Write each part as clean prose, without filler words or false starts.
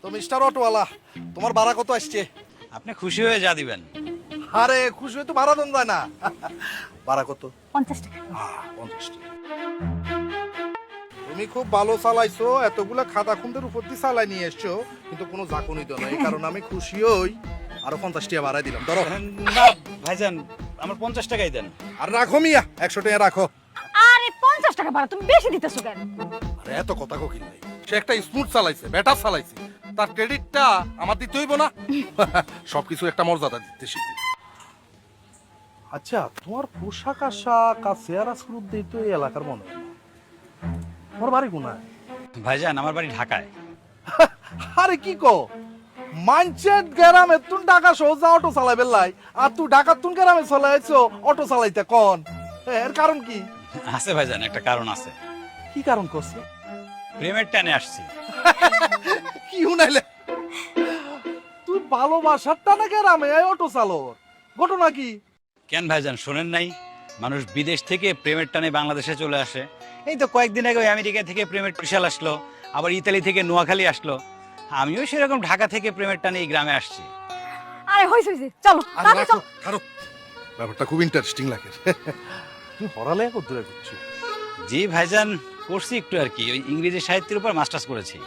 তো মিস্টার অটোওয়ালা, তোমার ভাড়া কত আসছে? আপনি খুশি হয়ে যা দিবেন। আরে খুশি হয়ে তো ভাড়া দেন যায় না। ভাড়া কত? 50 টাকা। 50 টাকা। তুমি খুব ভালো চালাইছো, এতগুলা খাতা খুন্দের উপর দিয়ে চালাই নিয়ে এসছো, কিন্তু কোনো জাকুনি তো না। এই কারণে আমি খুশি হই, আরো 50 টাকা বাড়াই দিলাম। ধরো। না ভাইজান, আমার 50 টাকাই দেন। আর রাখো মিয়া, 100 টাকা রাখো। আরে 50 টাকা ভাড়া তুমি বেশি দিতেছো কেন? আরে এত কথা কোকিল নাই, সে একটা স্মুথ চালাইছে, বেটার চালাইছে, তার ক্রেডিটটা আমার দিতে হইব না? সবকিছু একটা মর্যাদা দিতে শিখি। আচ্ছা, তোমার পোশাক আশাক আর চেহারা সুরত দিয়ে তো এই এলাকার মনে হয় না। তোমার বাড়ি কোনায়? ভাইজান, আমার বাড়ি ঢাকায়। আরে কি কো, মানচেট গ্রামে তুই ঢাকা সোজা অটো চালাই বেলাই, আর তুই ঢাকা তুন গ্রামে চালাইছো অটো চালাইতে কোন? এর কারণ কি? আছে ভাইজান, একটা কারণ আছে। কি কারণ করছে? প্রেমের টানে আসছি। কি শুনাইলে? তুই ভালোবাসার টানে গ্রামে এই অটো চালর, ঘটনা কি? কেন ভাইজান শোনেন নাই? মানুষ বিদেশ থেকে প্রেমের টানে বাংলাদেশে চলে আসে। এই তো কয়েকদিন আগে আমেরিকা থেকে প্রেমের বিশাল আসলো, আবার ইতালি থেকে নোয়াখালী আসলো। আমিও সেরকম ঢাকা থেকে প্রেমের টানে এই গ্রামে আসছি। আরে হইছে চলো আরে তাড়াতাড়ি রাখো, চলো। ছাড়ো। ব্যাপারটা খুব ইন্টারেস্টিং লাগে। তুই পড়ালেখা করতে করছিস? জি ভাইজান, করছি একটু আর কি, ওই ইংরেজি সাহিত্যের উপর মাস্টার্স করেছি।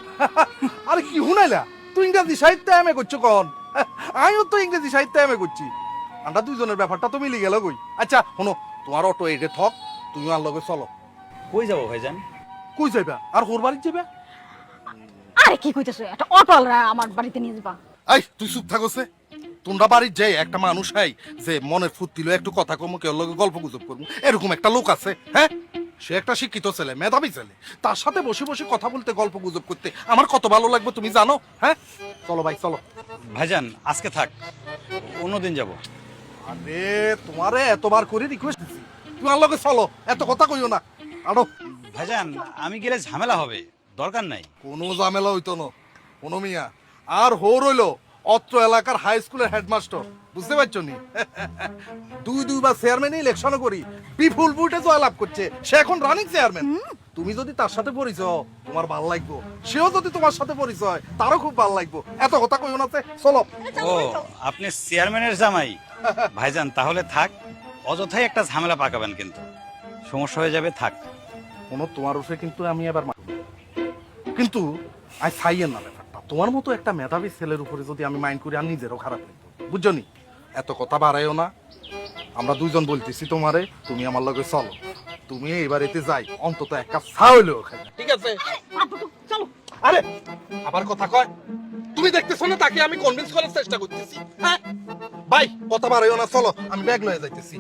আরে কি শুনাইলা? তুই ইংরেজি সাহিত্য এমএ করছো কোন? আমিও তো ইংরেজি সাহিত্য এমএ করছি। আমরা দুইজনের ব্যাপারটা তো মিলে গেল কই। আচ্ছা শোনো, তোমার অটো এডে থক, তুমি আর লগে চলো। কই যাবো ভাইজান? কই যাইবা? আর হোর বাড়ি যাবে? আরে কি কইতেছো, একটা অটোওয়ালা আমার বাড়িতে নিয়ে যাবা? এই তুই চুপ থাকছে। তোমরা বাড়ির যাই একটা মানুষ হাই যে মনের ফুর্তিল একটু কথা কম, কেউ লগে গল্প গুজব করবো, এরকম একটা লোক আছে? হ্যাঁ, সে একটা শিক্ষিত ছেলে, মেধাবী ছেলে, তার সাথে বসে বসে কথা বলতে, গল্প গুজব করতে আমার কত ভালো লাগবে তুমি জানো? হ্যাঁ চলো ভাই চলো। ভাইজান আজকে থাক, অন্যদিন যাব। আরে তোমারে এতবার করে রিকোয়েস্ট দিছি, তুমি আর লগে চলো, এত কথা কইও না। আরো ভাইজান আমি গেলে ঝামেলা হবে, দরকার নাই। কোনো ঝামেলা হইতো না কোনো মিয়া। আর হোর হইলো অত্র এলাকার হাই স্কুলের হেডমাস্টার, বুঝতে পারছো নি? দুইবার চেয়ারম্যান ইলেকশন করি বিপুল বুটে জয়লাভ করছে, সে এখন রানিং চেয়ারম্যান। তুমি যদি তার সাথে পরিচয়, তোমার ভাল লাগবো, সেও যদি তোমার সাথে পরিচয়, তারও খুব ভাল লাগবো। এত কথা কইও না, চলো। ও আপনি চেয়ারম্যানের জামাই? ভাইজান তাহলে থাক, অযথাই একটা ঝামেলা পাকাবেন, কিন্তু সমস্যা হয়ে যাবে। থাক। কোনো তোমার উপরে কিন্তু আমি এবার কিন্তু আই চাইয়েন না ব্যাপারটা। তোমার মতো একটা মেধাবী ছেলের উপরে যদি আমি মাইন্ড করি, আর নিজেরও খারাপ লাগবে, বুঝছো নি? এত কথা বাড়াইও না, আমরা দুইজন বলতেছি তোমারে, তুমি আমার লগে চলো। তুমি এবার এতে যাই অন্তত এক কাপ চা হইলেও খাই, ঠিক আছে? চলো। আরে আবার কথা কয়, তুমি দেখতেছো না তাকে আমি কনভিন্স করার চেষ্টা করতেছি? হ্যাঁ ভাই কথা বাড়াইও না, চলো আমি ব্যাগ লয়ে যাইতেছি।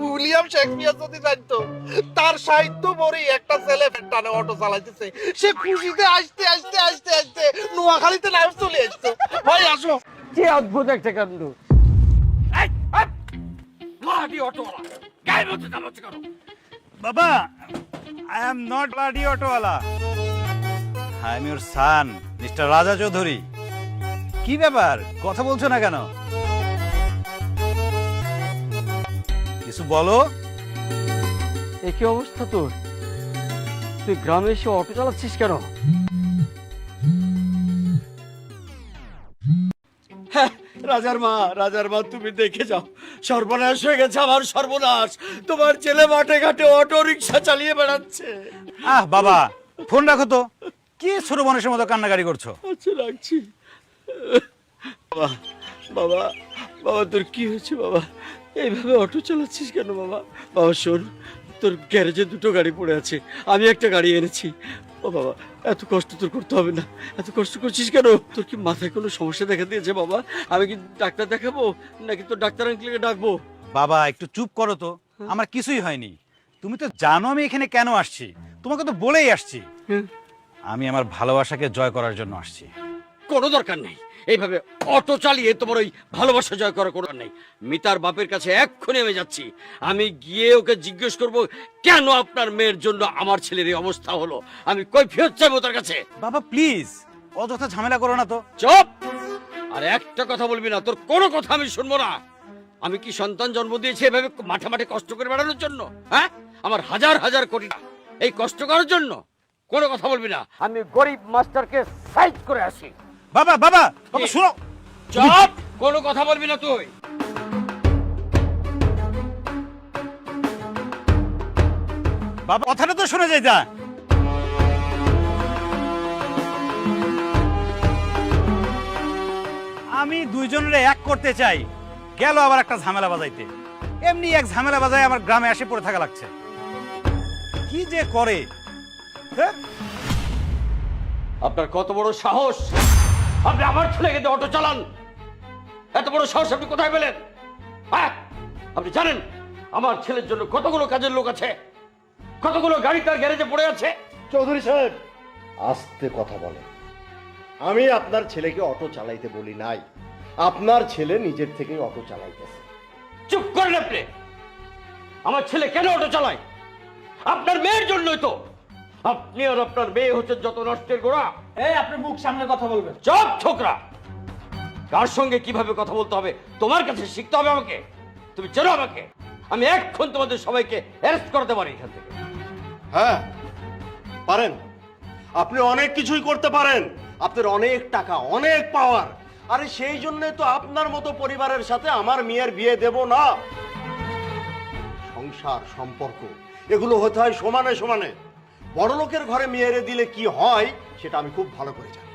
উইলিয়াম শেক্সপিয়ার যদি জানতো তার সাহিত্য বড়ি একটা ছেলে টানে অটো চালাইতেছে, সে খুশিতে আসতে আসতে আসতে আসতে নোয়াখালীতে লাইভ চলে আসতো। ভাই আসো। কি অদ্ভুত একটা কাণ্ড! বাবা, আই এম নট ব্লাডি অটোওয়ালা, I am your son mister Raja Chowdhury. কি ব্যাপার, কথা বলছো না কেন? কিছু বলো। একই অবস্থা তোর? তুই গ্রামে এসে অটো চালাচ্ছিস কেন? রাজার মা তুমি দেখে যাও, সর্বনাশ হয়ে গেছে আমার, সর্বনাশ। তোমার ছেলে মাঠে ঘাটে অটো রিক্সা চালিয়ে বেড়াচ্ছে। আহ বাবা, ফোন রাখো তো, কি ছোট মানুষের মতো কান্নাকাটি করছো? আচ্ছা রাখছি। বাবা বাবা বাবা, তোর কি হয়েছে বাবা? এইভাবে অটো চালাচ্ছিস কেন বাবা? বাবা শোন, তোর গ্যারেজে দুটো গাড়ি পড়ে আছে, আমি একটা গাড়ি এনেছি। ও বাবা, এত কষ্ট তোর করতে হবে না। এত কষ্ট করছিস কেন? তোর কি মাথায় কোনো সমস্যা দেখা দিয়েছে বাবা? আমি কি ডাক্তার দেখাবো, নাকি তোর ডাক্তার আঙ্কেলকে ডাকবো? বাবা একটু চুপ করো তো, আমার কিছুই হয়নি। তুমি তো জানো আমি এখানে কেন আসছি, তোমাকে তো বলেই আসছি। আমি আমার ভালোবাসাকে জয় করার জন্য আসছি। কোনো দরকার নেই এইভাবে অটো চালিয়ে তোমার ওই ভালোবাসা জয় করার কোনো নেই। মিতার বাপের কাছে এক্ষুনি আমি যাচ্ছি, আমি গিয়ে ওকে জিজ্ঞেস করব কেন আপনার মেয়ের জন্য আমার ছেলের এই অবস্থা হলো। আমি কৈফিয়ত চাইবো তার কাছে। বাবা প্লিজ, অযথা ঝামেলা করো না তো। চুপ! আর একটা কথা বলবি না, তোর কোনো কথা আমি শুনবো না। আমি কি সন্তান জন্ম দিয়েছি এভাবে মাঠে মাঠে কষ্ট করে বেড়ানোর জন্য? হ্যাঁ, আমার হাজার হাজার কোটি টাকা এই কষ্ট করার জন্য? কোনো কথা বলবি না। আমি গরিব মাস্টারকে সাইড করে আসি। বাবা বাবা বাবা শুনো। চুপ, কোনো কথা বলবি না তুই। বাবা কথাটা তো শুনে যাই যা। আমি দুইজনের এক করতে চাই, গেল আবার একটা ঝামেলা বাজাইতে। এমনি এক ঝামেলা বাজায় আমার গ্রামে এসে পড়ে থাকা লাগছে। কি যে করে, হ্যাঁ? আপনার কত বড় সাহস, আপনি আমার ছেলেকে দিয়ে অটো চালান? এত বড় সাহস আপনি কোথায় পেলেন? হ্যাঁ, আপনি জানেন আমার ছেলের জন্য কতগুলো কাজের লোক আছে, কতগুলো গাড়ি তার গ্যারেজে পড়ে আছে। চৌধুরী সাহেব, আস্তে কথা বলেন। আমি আপনার ছেলেকে অটো চালাইতে বলি নাই, আপনার ছেলে নিজের থেকেই অটো চালাইতেছে। চুপ করেন আপনি। আমার ছেলে কেন অটো চালায়? আপনার মেয়ের জন্যই তো। আপনি আর আপনার মেয়ে হচ্ছেন যত নষ্টের গোড়া। এই আপনি মুখ সামনে কথা বলবেন। চুপ ছোকরা, কার সঙ্গে কিভাবে কথা বলতে হবে তোমার কাছে শিখতে হবে আমাকে। তুমি চেনো আমাকে, আমি এক্ষুন তোমাদের সবাইকে অ্যারেস্ট করতে পারি এখান থেকে। হ্যাঁ পারেন, আপনি অনেক কিছুই করতে পারেন, আপনার অনেক টাকা, অনেক পাওয়ার। আরে সেই জন্য তো আপনার মতো পরিবারের সাথে আমার মেয়ের বিয়ে দেব না। সংসার, সম্পর্ক এগুলো হতে হয় সমানে সমানে। বড়লোকের ঘরে মেয়েরে দিলে কি হয় সেটা আমি খুব ভালো করে জানি।